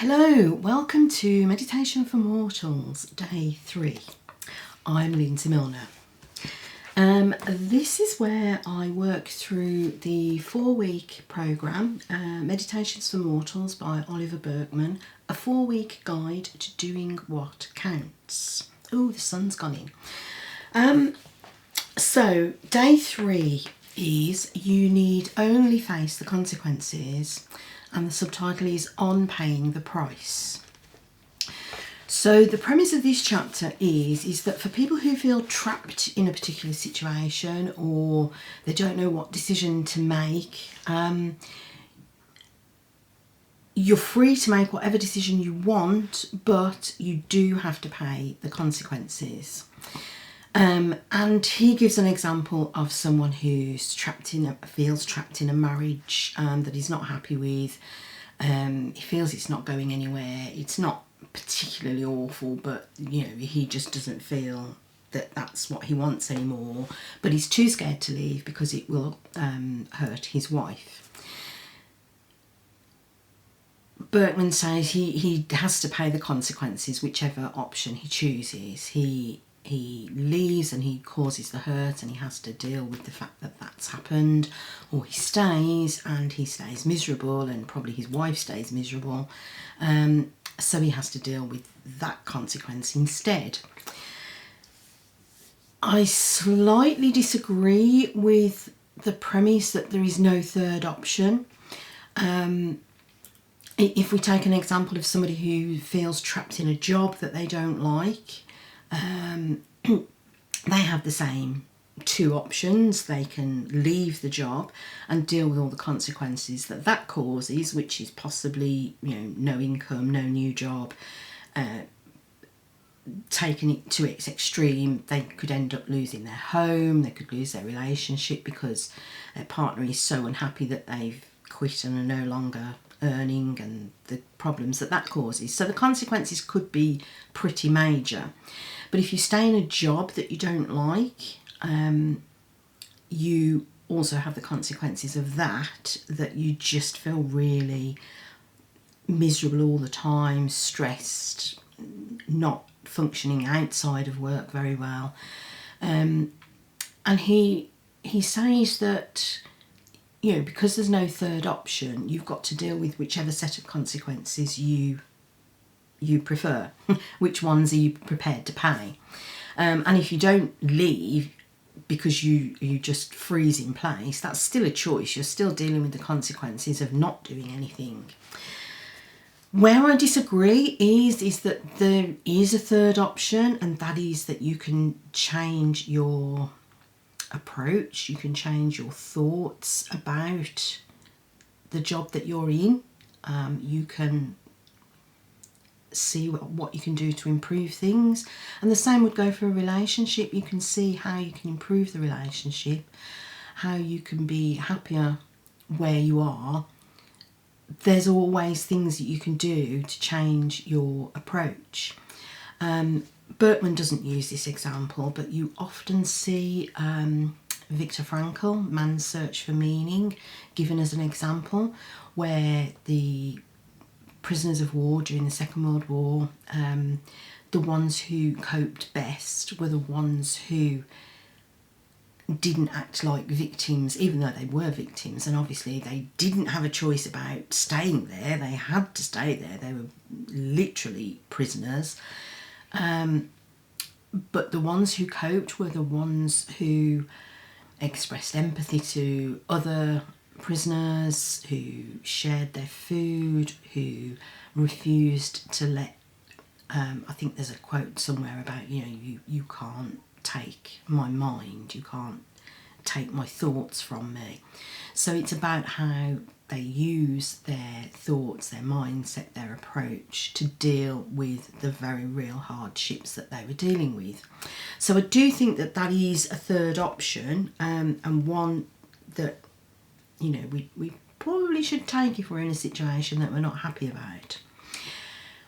Hello, welcome to Meditation for Mortals, Day 3. I'm Lindsay Milner. This is where I work through the 4-week programme, Meditations for Mortals by Oliver Burkeman, a 4-week guide to doing what counts. Oh, the sun's gone in. So, Day 3 is You Need Only Face the Consequences, and the subtitle is On Paying the Price. So the premise of this chapter is that for people who feel trapped in a particular situation or they don't know what decision to make, you're free to make whatever decision you want, but you do have to pay the consequences. And he gives an example of someone who's feels trapped in a marriage that he's not happy with. He feels it's not going anywhere. It's not particularly awful, but he just doesn't feel that that's what he wants anymore. But he's too scared to leave because it will hurt his wife. Burkeman says he has to pay the consequences, whichever option he chooses. He leaves and he causes the hurt and he has to deal with the fact that that's happened, or he stays and he stays miserable and probably his wife stays miserable, so he has to deal with that consequence instead. I slightly disagree with the premise that there is no third option. If we take an example of somebody who feels trapped in a job that they don't like, they have the same two options. They can leave the job and deal with all the consequences that causes, which is possibly no income, no new job. Taking it to its extreme, they could end up losing their home, they could lose their relationship because their partner is so unhappy that they've quit and are no longer earning, and the problems that causes. So the consequences could be pretty major. But if you stay in a job that you don't like, you also have the consequences of that you just feel really miserable all the time, stressed, not functioning outside of work very well. And he says that because there's no third option, you've got to deal with whichever set of consequences you prefer. Which ones are you prepared to pay? And if you don't leave because you just freeze in place, that's still a choice. You're still dealing with the consequences of not doing anything. Where I disagree is that there is a third option, and that is that you can change your approach, you can change your thoughts about the job that you're in. You can see what you can do to improve things, and the same would go for a relationship. You can see how you can improve the relationship, how you can be happier where you are. There's always things that you can do to change your approach. Berkman doesn't use this example, but you often see Viktor Frankl, Man's Search for Meaning, given as an example, where the prisoners of war during the Second World War, the ones who coped best were the ones who didn't act like victims, even though they were victims, and obviously they didn't have a choice about staying there. They had to stay there. They were literally prisoners. But the ones who coped were the ones who expressed empathy to other prisoners, who shared their food, who refused to let, I think there's a quote somewhere about, you can't take my mind, you can't take my thoughts from me. So it's about how they use their thoughts, their mindset, their approach to deal with the very real hardships that they were dealing with. So I do think that is a third option, and one that we probably should take if we're in a situation that we're not happy about.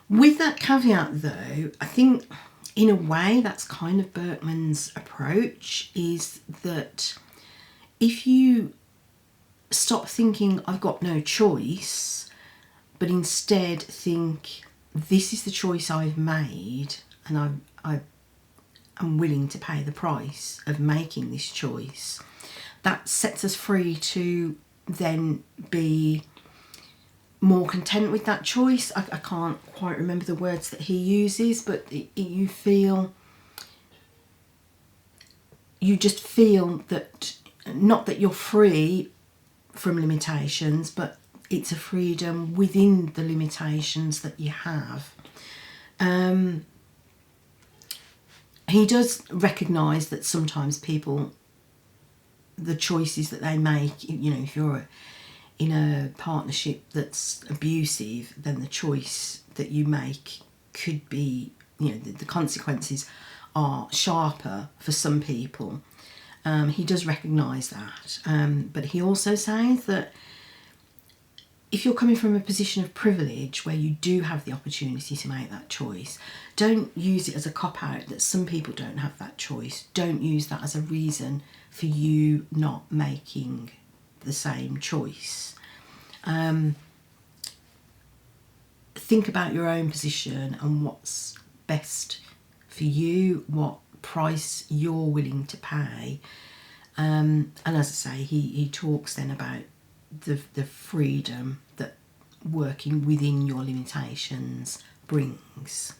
With that caveat though, I think in a way that's kind of Berkman's approach, is that if you stop thinking I've got no choice, but instead think, this is the choice I've made, and I'm willing to pay the price of making this choice. That sets us free to then be more content with that choice. I can't quite remember the words that he uses, but you just feel that, not that you're free from limitations, but it's a freedom within the limitations that you have. He does recognise that sometimes people, the choices that they make, you know, if you're in a partnership that's abusive, then the choice that you make could be, you know, the consequences are sharper for some people. He does recognise that, but he also says that if you're coming from a position of privilege where you do have the opportunity to make that choice, don't use it as a cop-out that some people don't have that choice. Don't use that as a reason for you not making the same choice. Think about your own position and what's best for you, what price you're willing to pay. And as I say, he talks then about the freedom that working within your limitations brings.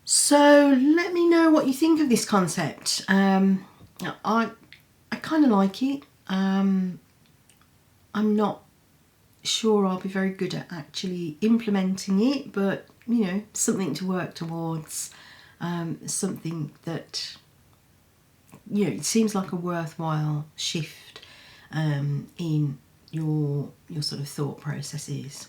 So let me know what you think of this concept. I kind of like it. I'm not sure I'll be very good at actually implementing it, but you know, something to work towards, something that, you know, it seems like a worthwhile shift in your sort of thought processes.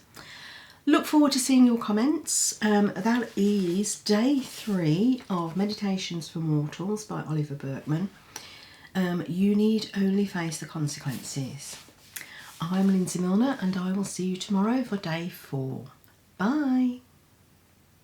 Look forward to seeing your comments. That is day 3 of Meditations for Mortals by Oliver Burkeman. You need only face the consequences. I'm Lindsay Milner, and I will see you tomorrow for day 4. Bye.